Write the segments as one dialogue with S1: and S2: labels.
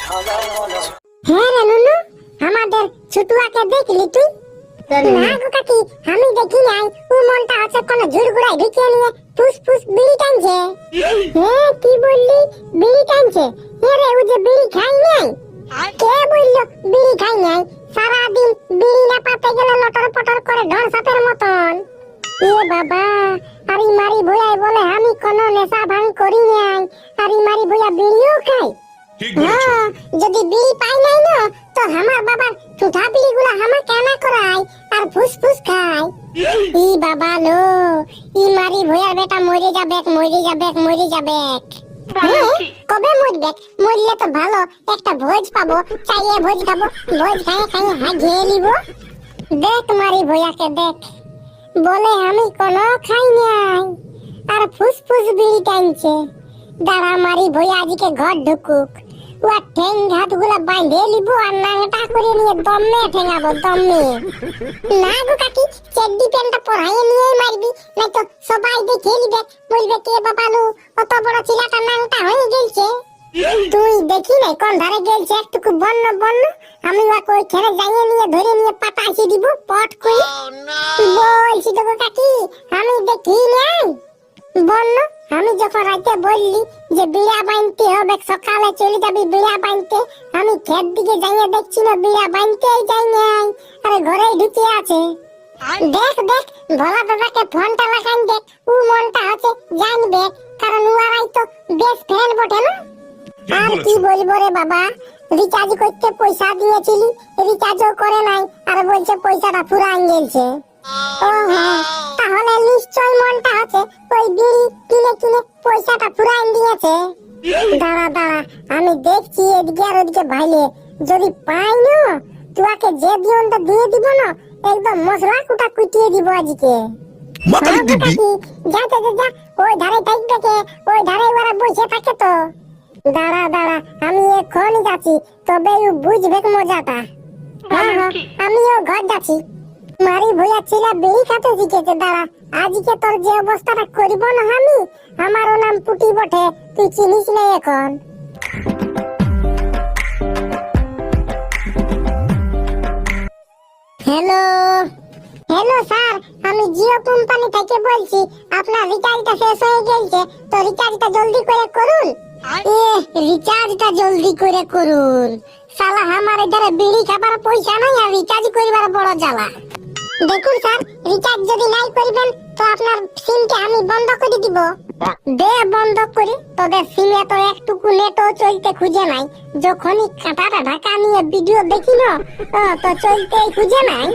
S1: হ্যাঁ রে নুনু, আমাদের ছুটুয়াকে দেখলি তুই? না গো কাকি, আমি দেখি নাই। ও মনটা আছে কোন ঝুড়গুড়ায় ঢুকিয়ে নিয়ে ফুস ফুস বিড়ি টানছে। হ্যাঁ কি বললি, বিড়ি টানছে? হ্যাঁ রে, ও যে বিড়ি খাই নাই। কে বললো বিড়ি খাই নাই? সারাদিন বিড়ি না পাতে গেলে লটর পটর করে ঢোল সাপের মতন। এ বাবা, আরে মারি ভুয়াই বলে আমি কোনো নেশা ভাঙ করি নাই, আরে মারি ভুয়া বিড়িও খাই। হ্যাঁ, যদি বিড়ি পাই নাই না তো আমার বাবার চুঠা বিড়ি গুলা হামা কেনা করাই আর ফুসফুস খাই। ই বাবা লো, ই মারি ভুয়ার বেটা মরে যাবেক, মরে যাবেক, মরে যাবেক। কবে মরবেক? মরলে তো ভালো একটা ভোজ পাবো, চাইয়ে ভোজ খাবো, ভোজ খাইয়ে খাইয়ে হাগিয়ে নিব। দেখ মারি ভুয়াকে দেখ, বলে আমি কোনো খাই নাই আর ফুসফুস বিড়ি টানছে। দাঁড়া মারি ভুয়া আজকে ঘর ঢুকুক, ও ঠেং হাত গুলা বাঁধে লিবো আর নাংটা করে নিয়ে দমে ঠেঙাবো, দমে। না গো কাকি, চেড্ডি প্যান্টটা পরাইয়ে নিয়ে মারবি, নাই তো সবাই দেখে নিবে, বলবে কে বাবালু অত বড় চিলাটা নাংটা হয়ে গেলছে। তুই দেখি নাই কোন ধারে গেলছে একটুকু বন্য বন্য, আমি ওকে ওইখানে যাইয়ে নিয়ে ধরে নিয়ে পাতাইছি দিব পট করে। বলছি তো গো কাকি, আমি দেখি নাই বন্য। আমি যখন রাতে বললি যে বিড়া বাঁধতে হবে, সকালে চলে যাবি বিড়া বাঁধতে, আমি ক্ষেত দিকে যাইয়ে দেখছি না বিড়া বাঁধতেই যাই নাই, আরে ঘরেই ঢুকে আছে। দেখ দেখ, ভোলা দাদাকে ফোনটা লাগান দেখ, ও মনটা আছে জানবে, কারণ ওরাই তো বেশ ফ্রেন্ড বটে না। আর কি বলবো রে বাবা, রিচার্জ করতে পয়সা দিয়েছিলি, রিচার্জও করে নাই, আর বলছে পয়সাটা ফুরান গেলছে। ওহো, তাহলে নিশ্চয় মনটা আছে ওই বিড়ি কিনে কিনে পয়সাটা ফুরান দিয়েছে। দাঁড়া দাঁড়া, আমি দেখছি এদিকে আর ওদিকে ভাইলে, যদি পাই না তোকে যে দিয়নটা দিয়ে দিব না, একদম মশলা কুটা কুটিয়ে দিব আজকে। যা যা যা, ওই ধারে থাকবে, ওই ধারে ওরা বসে থাকে তো। দাঁড়া দাঁড়া, আমি এখনই যাচ্ছি, তবে ও বুঝবে মজাটা। হ্যাঁ হ্যাঁ, আমিও ঘর যাচ্ছি। মারি ভুয়া ছিলা বিড়ি খাতে শিখেছে। দাঁড়া, আজকে তোর যে অবস্থাটা করব না আমি, আমারও নাম পুটি বটে, তুই চিনিস না এখন। হ্যালো হ্যালো স্যার, আমি জিও কোম্পানি থেকে বলছি, আপনার রিচার্জটা শেষ হয়ে গেছে, তো রিচার্জটা জলদি করে করুন। রিচার্জটা জলদি করে করুন, শালা আমার এধারে বিড়ি খাবার পয়সা নাই আর রিচার্জ করিবার বড় জ্বালা। দেখুন স্যার, রিচার্জ যদি নাই করবেন তো আপনার সিমটা আমি বন্ধ করে দিব। দে বন্ধ করে, তোদের সিমে তো একটুকু নেটও চলতে খুঁজে নাই, যখনই কাঁটাটা ঢাকা নিয়ে ভিডিও দেখি না তো চলতেই খুঁজে নাই।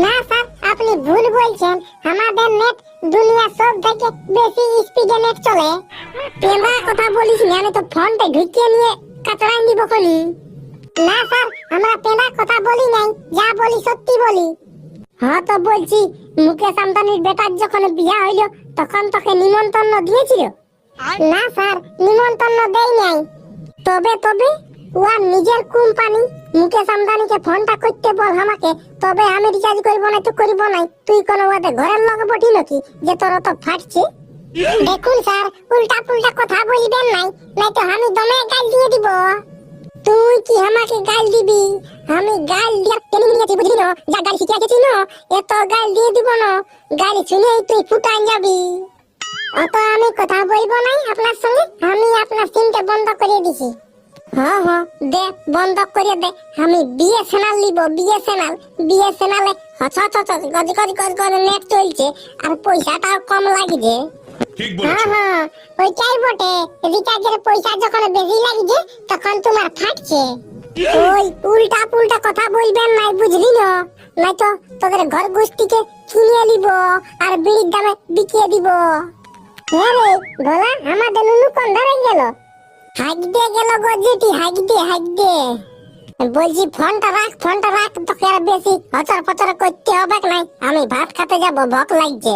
S1: না স্যার, আপনি ভুল বলছেন, আমাদের নেট দুনিয়া সব থেকে বেশি স্পিডে নেট চলে। পেঁদা কথা বলিস না, আমি তো ফোনটা ঢুকিয়ে নিয়ে কাতরাই দিব কলি। না স্যার, আমরা পেঁদা কথা বলি নাই, যা বলি সত্যি বলি। হ্যাঁ তো বলছি, মুকেশ আম্বানির বেটার যখন বিয়া হইল তখন তোকে নিমন্ত্রণ দিয়েছিল? না স্যার, নিমন্ত্রণ দেই নাই। তবে তবে ওর নিজের কোম্পানি মুকেশ আম্বানিকে ফোনটা করতে বল আমাকে, তবে আমি রিচার্জ করব না তো করব নাই। তুই কোন ওদের ঘরের লোক বটি নাকি যে তোর তো ফাটছে? দেখুন স্যার, উল্টা পুল্টা কথা বলবেন নাই, নাই তো আমি দমে গাল দিয়ে দিব। তুই কি আমাকে গাল দিবি? আমি গাল দিয়ে ট্রেনিং নিয়েছি, বুঝলি না? যা গাল শিখে গেছি না, এত গাল দিয়ে দিব না, গাল শুনেই তুই ফুটান যাবি। অত আমি কথা বলবো নাই আপনার সঙ্গে, আমি আপনার সিমটা বন্ধ করে দিছি। হ্যাঁ হ্যাঁ, দে বন্ধ করে দে, আমি বিএসএনএল নিব, বিএসএনএল। বিএসএনএল হচ হচ হচ গজ গজ গজ করে নেট চলছে আর পয়সাটাও কম লাগছে। হ্যাঁ হ্যাঁ, ওইটাই বটে, রিচার্জের পয়সা যখন বেশি লাগছে তখন তোমার ফাটছে। ওই উল্টা পুল্টা কথা বলবেন নাই, বুঝলি না? নাই তো তোদের ঘর গোষ্ঠীকে কিনে নিব আর বিড়ির দামে বিকিয়ে দিব। হ্যাঁ রে ভোলা, আমাদের নুনু কোন ধরে গেল? হাগদে গেল গজিটি, হাগদে হাগদে। বলছি ফোনটা রাখ, ফোনটা রাখ, তোকে আর বেশি হচর পচর করতে হবে নাই, আমি ভাত খেতে যাব, ভোক লাগছে।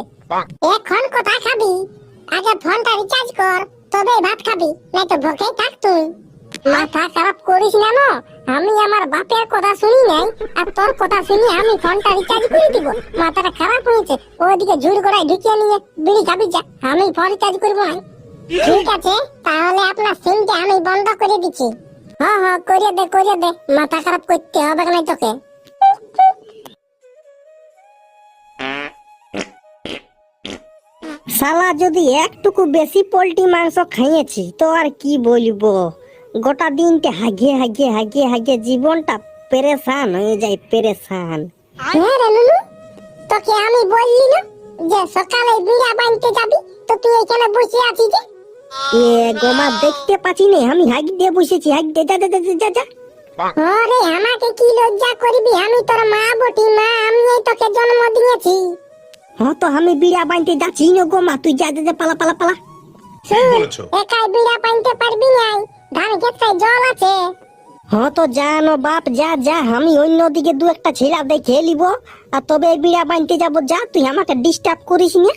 S1: এখন কোথায় খাবি? আগে ফোনটা রিচার্জ কর, তবে ভাত খাবি, নাই তো ভোকেই থাক তুই। মাথা খারাপ করিস না, আমি আমার বাপের কথা শুনি নাই আর তোর কথা শুনি আমি ফোনটা রিচার্জ করে দিব। মাথাটা খারাপ হয়েছে, ওদিকে ঝুড় গোড়ায় ঢুকিয়ে নিয়ে বিড়ি খাবি যা, আমি ফোন রিচার্জ করবো না। ঠিক আছে, তাহলে আপনার সিমটা আমি বন্ধ করে দিচ্ছি। হ্যাঁ হ্যাঁ করে দে, মাথা খারাপ করতে হবে না তোকে।
S2: শালা যদি একটুকু বেশি পোল্ট্রি মাংস খাইয়েছি তো আর কি বলবো, গোটা দিনটা হাগিয়ে জীবনটা পেরেশান হয়ে যায়, পেরেশান।
S1: হ্যাঁ রে নুনু, তোকে আমি বললি না যে সকালে বিড়া বানতে যাবি, তো তুই এখানে বসে আছিস যে?
S2: এ গোমা দেখতে পাচ্ছি না, আমি হাগি দিয়ে বসেছি, হাগি দিয়ে যা।
S1: আরে আমাকে কি লজ্জা করবি, আমি তোর মা বটি, মা আমি তোকে জন্ম দিয়েছি।
S2: হ্যাঁ তো আমি বিড়া বানতে যাচ্ছি না গোমা, তুই যা পালা।
S1: একাই বিড়া বানতে পারবি না, ধান ক্ষেতে জল আছে।
S2: হ্যাঁ তো জানো বাপ, যা আমি অন্যদিকে দু একটা ছেলা দেখে নিব, আর তবে বিড়া বানতে যাবো। যা, তুই আমাকে ডিস্টার্ব করিস না।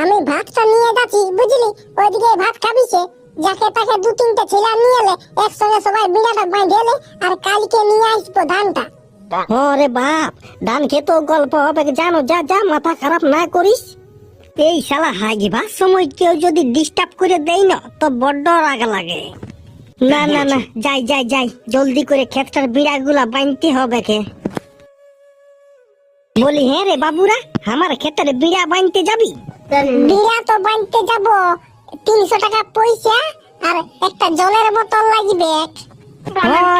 S1: আমি ভাতটা নিয়ে যাচ্ছি বুঝলি, ওইদিকে ভাত খাবি সে, যাকে তাকে দু তিনটা ছেলা নিয়ে এলে একসঙ্গে সবাই বিড়াটা বাঁধে এলে, আর কালকে নিয়ে আসবো ধানটা।
S2: রে বাপ, ধান খেতেও গল্প হবে, জানো। যা মাথা খারাপ না করিস। এই শালা হাগিবার সময় কেউ যদি ডিস্টার্ব করে দেয় না তো বড্ড রাগ লাগে। না যাই জলদি করে ক্ষেতটার বিড়া গুলা বানতে হবে কে। বলি হ্যাঁ রে বাবুরা, আমার ক্ষেতের বিড়া বানতে যাবি?
S1: বিড়া তো বানতে যাব, 300 টাকা পয়সা আর একটা জলের বোতল লাগবে।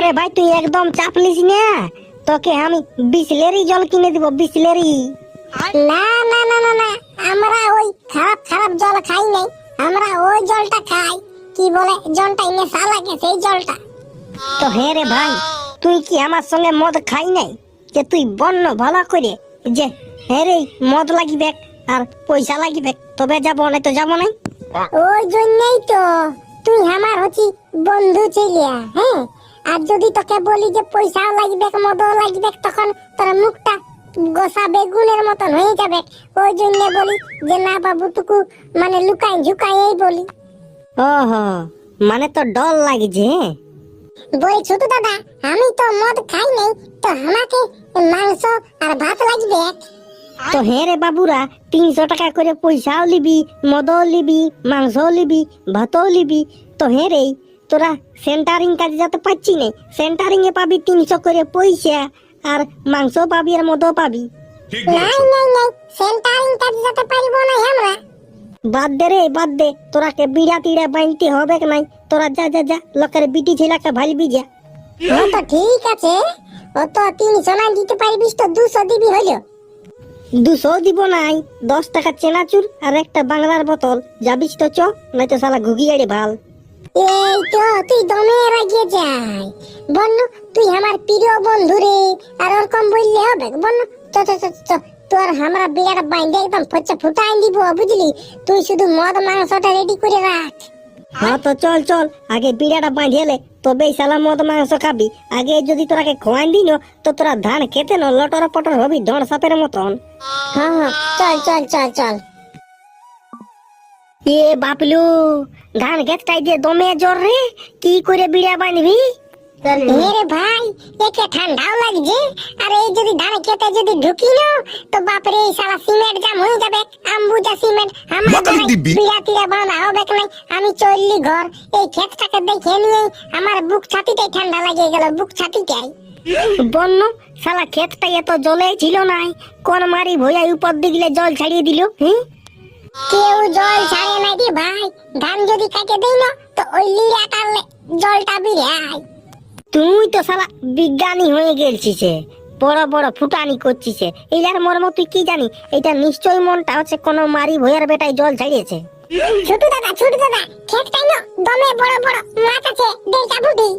S2: রে ভাই, তুই একদম চাপলিস না, তোকে আমি বিসলেরি জল কিনে দিব, বিসলেরি।
S1: না, আমরা ওই খারাপ জল খাই নাই, আমরা ওই জলটা খাই, কি বলে জলটা নেশা লাগে সেই জলটা।
S2: তো হ্যাঁ রে ভাই, তুই কি আমার সঙ্গে মদ খাই নাই যে তুই বন্য ভালো করে যে হ্যাঁ রে মদ লাগিবে আর পয়সা লাগিবে তবে যাবো, না তো যাবো নাই।
S1: ওই জন্যই তো তুই আমার হচ্ছি বন্ধু ছিলিয়া, হ্যাঁ। আর যদি তোকে বলি যে পয়সাও লাগবে মদও লাগবে, তখন তোর মুখটা গোসা বেগুনের মতন হয়ে যাবে। ওই জন্য বলি যে না বাবু, টুকু মানে লুকাই ঝুকাই বলি।
S2: ওহো, মানে তো ডর লাগছে।
S1: বলি ছোট দাদা, আমি তো মদ খাই নাই, তো আমাকে মাংস আর ভাত লাগবে।
S2: তো হ্যাঁ রে বাবুরা, 300 টাকা করে পয়সাও লিবি, মদও লিবি, মাংসও লিবি, ভাতও লিবি। তো হ্যাঁ রে, তোরা সেন্টারিং কাজে যেতে পারছি না, সেন্টারিং এ পাবি 300 করে পয়সা, আর মাংস পাবি আর মদও পাবি।
S1: নাই, সেন্টারিং কাজে যেতে পারবো না আমরা।
S2: বাদ দে, তোরাকে বিড়া টিড়া বানতে হবে নাই। তোরা যা লোকের বিটি ছেলেকে ভালবি যা।
S1: তো ঠিক আছে, ও তো 300 না দিতে পারবিস, তো 200 দিবি হলো।
S2: 200 দিব নাই, 10 টাকা চেনাচুর আর একটা বাংলার বোতল। যাবিস তো চ, নাই তো শালা ঘুগিয়াড়ি ভাল।
S1: এই তো তুই দমে রাগিয়ে যাই বন্য, তুই আমার প্রিয় বন্ধু রে, আর ওরকম বললে হবে বন্য? চ তোর আমরা বিড়াটা বাইন্ধে একদম ফুটাই দিব বুঝলি, তুই শুধু মদ মাংসটা রেডি করে রাখ।
S2: হ্যাঁ তো চল, আগে বিড়াটা বাঁধিয়েলে তবেই শালা মদ মাংস খাবি। আগে যদি তোরাকে খোয়াই দিন তো তোরা ধান খেতে না লটর পটর হবি ধন সাপের মতন।
S1: হ্যাঁ চল।
S2: এ বাপলু, ধান খেতটাই দিয়ে দমে জ্বর রে, কি করে বিড়া বাঁধবি?
S1: মেরে ভাই, একে ঠান্ডাও লাগছে, আর এই যদি ধান খেতে যদি ঢুকি না তো বাপরে এই শালা সিমেন্ট জাম হয়ে যাবে, আম্বুজা সিমেন্ট। আমার বিড়া টিড়া বাঁধা হবে নাই, আমি চললি ঘর। এই ক্ষেতটাকে দেখে নিয়ে আমার বুক ছাতিটাই ঠান্ডা লাগে গেল, বুক ছাতিটাই।
S2: বন্য শালা ক্ষেতটা এত জলে ছিল নাই, কোন মারি ভইয়াই উপর দিকে জল ছাড়িয়ে দিল।
S1: কেউ জল ছাড়ে নাই রে ভাই, ধান যদি কাটে দেই না তো ওই লিরাটার জলটা বিরায়।
S2: তুই তো শালা বিজ্ঞানী হয়ে গেছিস, বড় ফুটানি করছিস। এইলার মর্ম তুই কি জানি? এটা নিশ্চয়ই মনটা হচ্ছে কোন মারি ভইয়ার বেটাই জল ছাড়িয়েছে।
S1: ছোট দাদা ক্ষেতটাই না দমে বড় মাছ আছে, 1.5 ফুটি।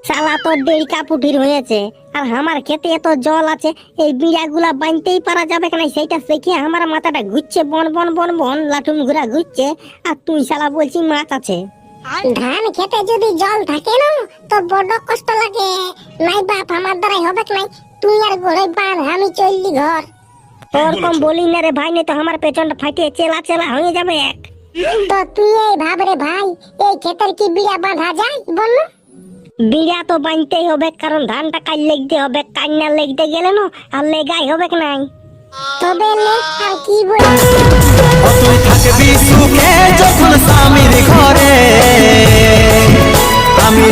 S2: শালা তো 1.5 ফুটির হয়েছে, আর আমার খেতে এত জল আছে, এই বিড়াগুলা বানতেই পারা যাবে না। সেইটা দেখে আমার মাথাটা ঘুরছে, বন লাঠুম ঘুরা ঘুরছে, আর তুই শালা বলছি মাছ আছে।
S1: ধান খেতে যদি জল থাকে না তো বড় কষ্ট লাগে। নাই বাপ, আমার দ্বারাই হবে নাই, তুই আর ঘরে বাঁধ, আমি চললি ঘর।
S2: ওরকম বলি না রে ভাই, নেই তো আমার পেছনটা ফাটিয়ে চেলা হয়ে যাবে এক।
S1: তো তুই এই ভাব রে ভাই, এই ক্ষেতের কি বিড়া বাঁধা যায় বল?
S2: বিড়া তো বাঁধতেই হবে, কারণ ধানটা কাল লেগতে হবে, কাল না লেগতে গেলে না আর লেগাই হবে নাই।
S1: তবে আর কি বলিস,
S3: তুই থাকবি সুখে যখন স্বামীর ঘরে।